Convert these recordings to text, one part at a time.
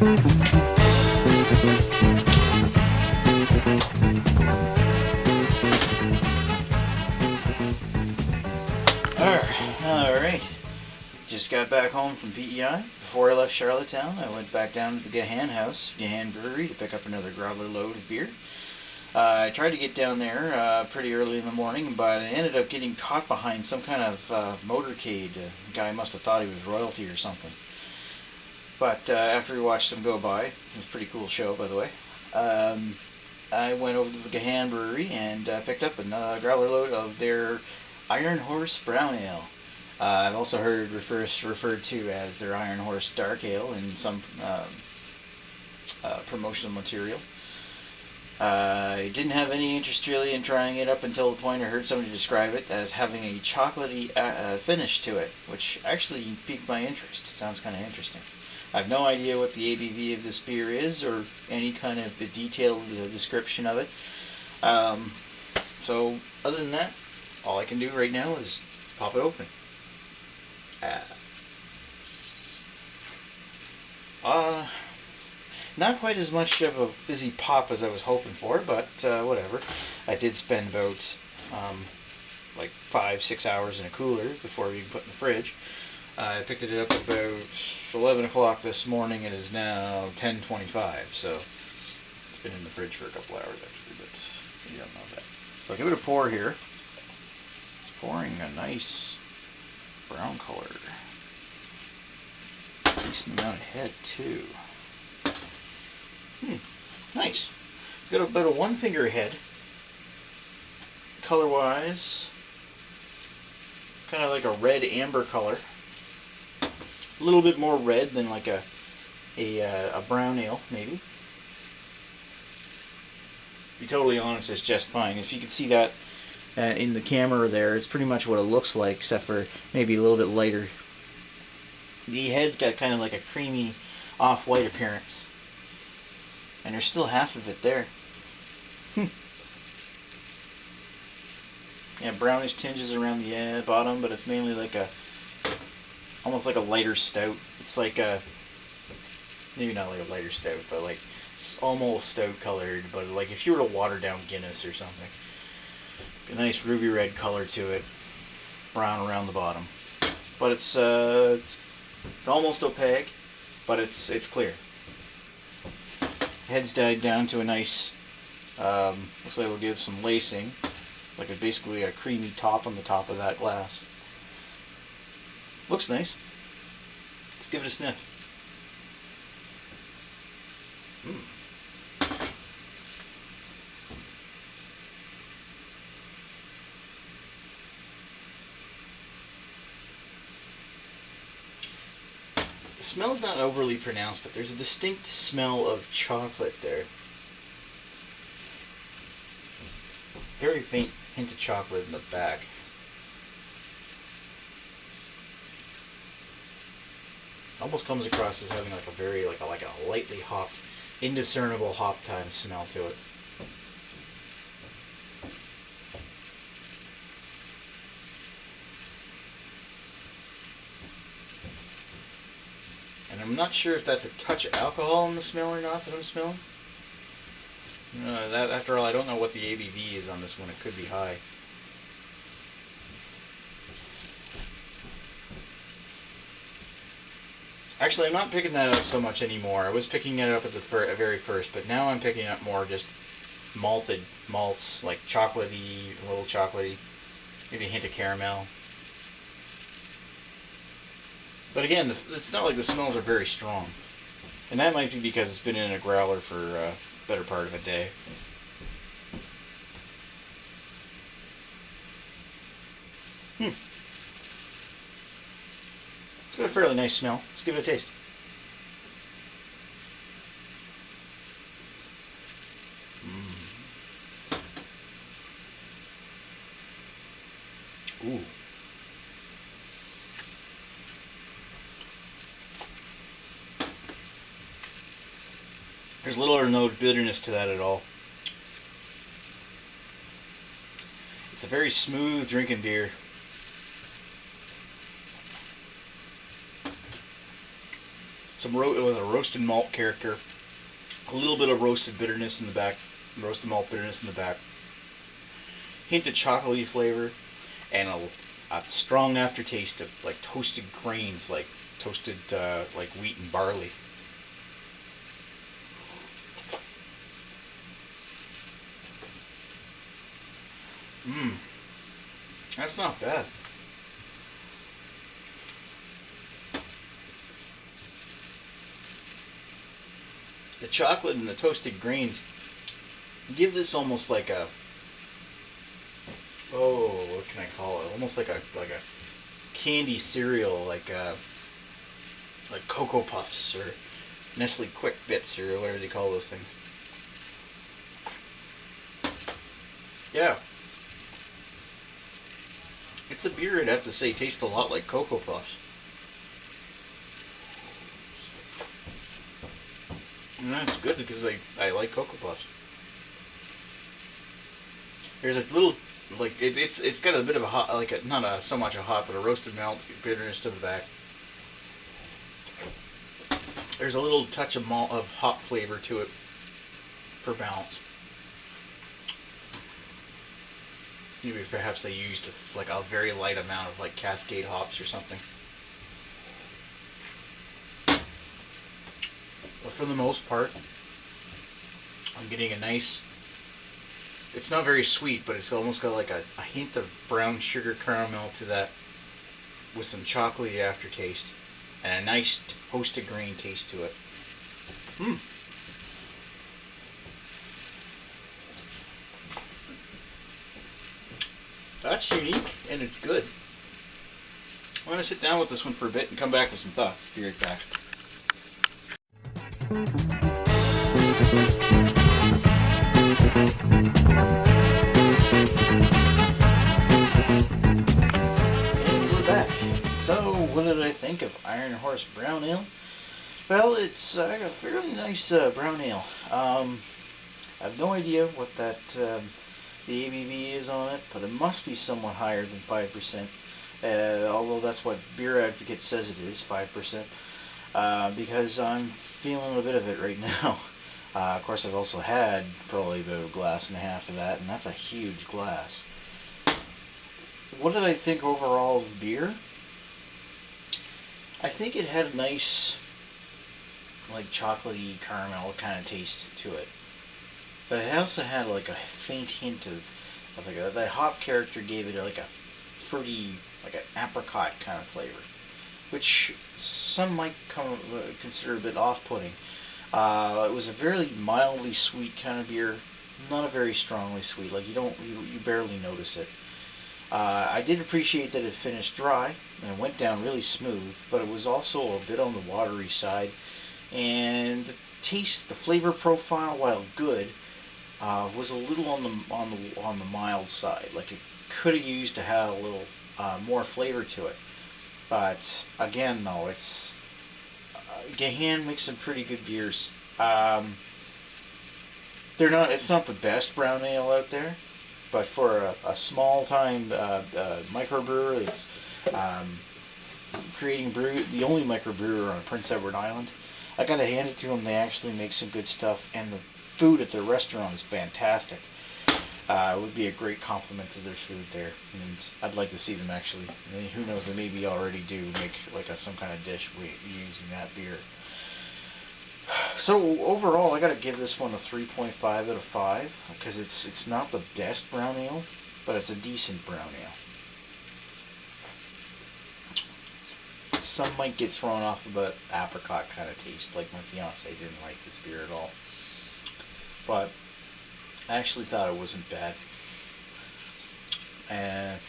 Alright. Just got back home from PEI. Before I left Charlottetown, I went back down to the Gahan house, Gahan Brewery, to pick up another Growler load of beer. I tried to get down there pretty early in the morning, but I ended up getting caught behind some kind of motorcade. The guy must have thought he was royalty or something. But after we watched him go by, it was a pretty cool show, by the way, I went over to the Gahan Brewery and picked up a Growler load of their Iron Horse Brown Ale. I've also heard referred to as their Iron Horse Dark Ale in some promotional material. I didn't have any interest really in trying it up until the point I heard somebody describe it as having a chocolatey finish to it, which actually piqued my interest. It sounds kind of interesting. I have no idea what the ABV of this beer is or any kind of detailed description of it. So other than that, all I can do right now is pop it open. Not quite as much of a fizzy pop as I was hoping for, but whatever. I did spend about like 5-6 hours in a cooler before we put in the fridge. I picked it up about 11 o'clock this morning. It is now 10:25, so it's been in the fridge for a couple hours actually, but you don't know that. So I'll give it a pour here. It's pouring a nice brown color. Decent amount of head too. Nice. It's got about a one finger head. Color wise, kind of like a red amber color. A little bit more red than like a brown ale, maybe. To be totally honest, it's just fine. If you can see that in the camera there, it's pretty much what it looks like, except for maybe a little bit lighter. The head's got kind of like a creamy off-white appearance. And there's still half of it there. Yeah, brownish tinges around the bottom, but it's mainly like almost like a lighter stout. It's like maybe not like a lighter stout, but like it's almost stout colored, but like if you were to water down Guinness or something. A nice ruby red color to it, brown around the bottom. But it's almost opaque, but it's clear. Head's died down to a nice, looks like it'll give some lacing, like basically a creamy top on the top of that glass. Looks nice. Let's give it a sniff. The smell's not overly pronounced, but there's a distinct smell of chocolate there. Very faint hint of chocolate in the back. Almost comes across as having like a very like a lightly hopped, indiscernible hop time smell to it. And I'm not sure if that's a touch of alcohol in the smell or not that I'm smelling. That after all, I don't know what the ABV is on this one. It could be high. Actually, I'm not picking that up so much anymore. I was picking it up at the very first, but now I'm picking up more just malted malts, like chocolatey, a little chocolatey, maybe a hint of caramel. But again, it's not like the smells are very strong. And that might be because it's been in a growler for a better part of a day. It's got a fairly nice smell. Let's give it a taste. Ooh. There's little or no bitterness to that at all. It's a very smooth drinking beer. It was a roasted malt character, a little bit of roasted bitterness in the back, roasted malt bitterness in the back, hint of chocolatey flavor, and a strong aftertaste of like toasted grains, like toasted like wheat and barley. That's not bad. The chocolate and the toasted grains give this almost like a, oh, what can I call it? Almost like a candy cereal, like Cocoa Puffs or Nestle Quick Bits or whatever they call those things. Yeah. It's a beer, I'd have to say, tastes a lot like Cocoa Puffs. And that's good because I like Cocoa Puffs. There's a little, like, it's got a bit of a hot, like, so much a hot, but a roasted malt bitterness to the back. There's a little touch of hop flavor to it for balance. Maybe perhaps they used like a very light amount of like Cascade hops or something. But for the most part, I'm getting a nice, it's not very sweet, but it's almost got like a hint of brown sugar caramel to that with some chocolatey aftertaste and a nice toasted grain taste to it. That's unique and it's good. I'm going to sit down with this one for a bit and come back with some thoughts. Be right back. And we're back. So, what did I think of Iron Horse Brown Ale? Well, it's a fairly nice brown ale. I have no idea what that the ABV is on it, but it must be somewhat higher than 5%. Although that's what Beer Advocate says it is, 5%. Because I'm feeling a bit of it right now. Of course, I've also had probably about a glass and a half of that, and that's a huge glass. What did I think overall of the beer? I think it had a nice, like, chocolatey caramel kind of taste to it. But it also had like a faint hint of like that hop character gave it like a fruity, like an apricot kind of flavor, which some might consider a bit off-putting. It was a very mildly sweet kind of beer, not a very strongly sweet. Like you barely notice it. I did appreciate that it finished dry and went down really smooth, but it was also a bit on the watery side. And the taste, the flavor profile, while good, was a little on the mild side. Like it could have used to have a little more flavor to it. But again, though, it's Gahan makes some pretty good beers. It's not the best brown ale out there, but for a small time microbrewer that's creating brew, the only microbrewer on Prince Edward Island, I gotta hand it to them. They actually make some good stuff, and the food at their restaurant is fantastic. It would be a great compliment to their food there, and I'd like to see them actually. I mean, who knows? They maybe already do make like some kind of dish using that beer. So overall, I got to give this one a 3.5 out of 5 because it's not the best brown ale, but it's a decent brown ale. Some might get thrown off about apricot kind of taste, like my fiance didn't like this beer at all. But I actually thought it wasn't bad. And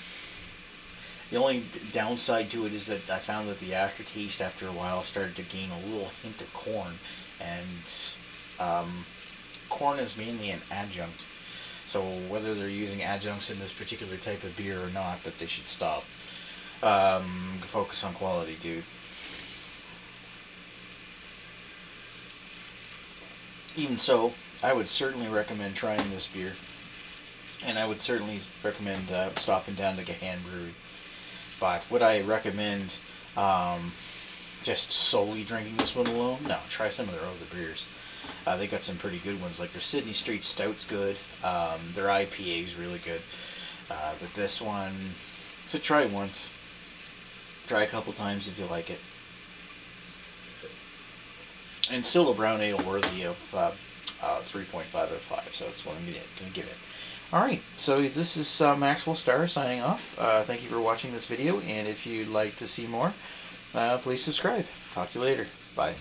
the only downside to it is that I found that the aftertaste after a while started to gain a little hint of corn. And corn is mainly an adjunct. So whether they're using adjuncts in this particular type of beer or not, but they should stop. Focus on quality, dude. Even so, I would certainly recommend trying this beer, and I would certainly recommend stopping down to Gahan Brewery. But would I recommend just solely drinking this one alone. No, try some of their other beers. They got some pretty good ones, like their Sydney Street Stout's good. Their IPA is really good. But this one, so try it once. Try a couple times if you like it. And still a brown ale worthy of 3.5 out of 5, so that's what I'm going to give it. Alright, so this is Maxwell Starr signing off. Thank you for watching this video, and if you'd like to see more, please subscribe. Talk to you later. Bye.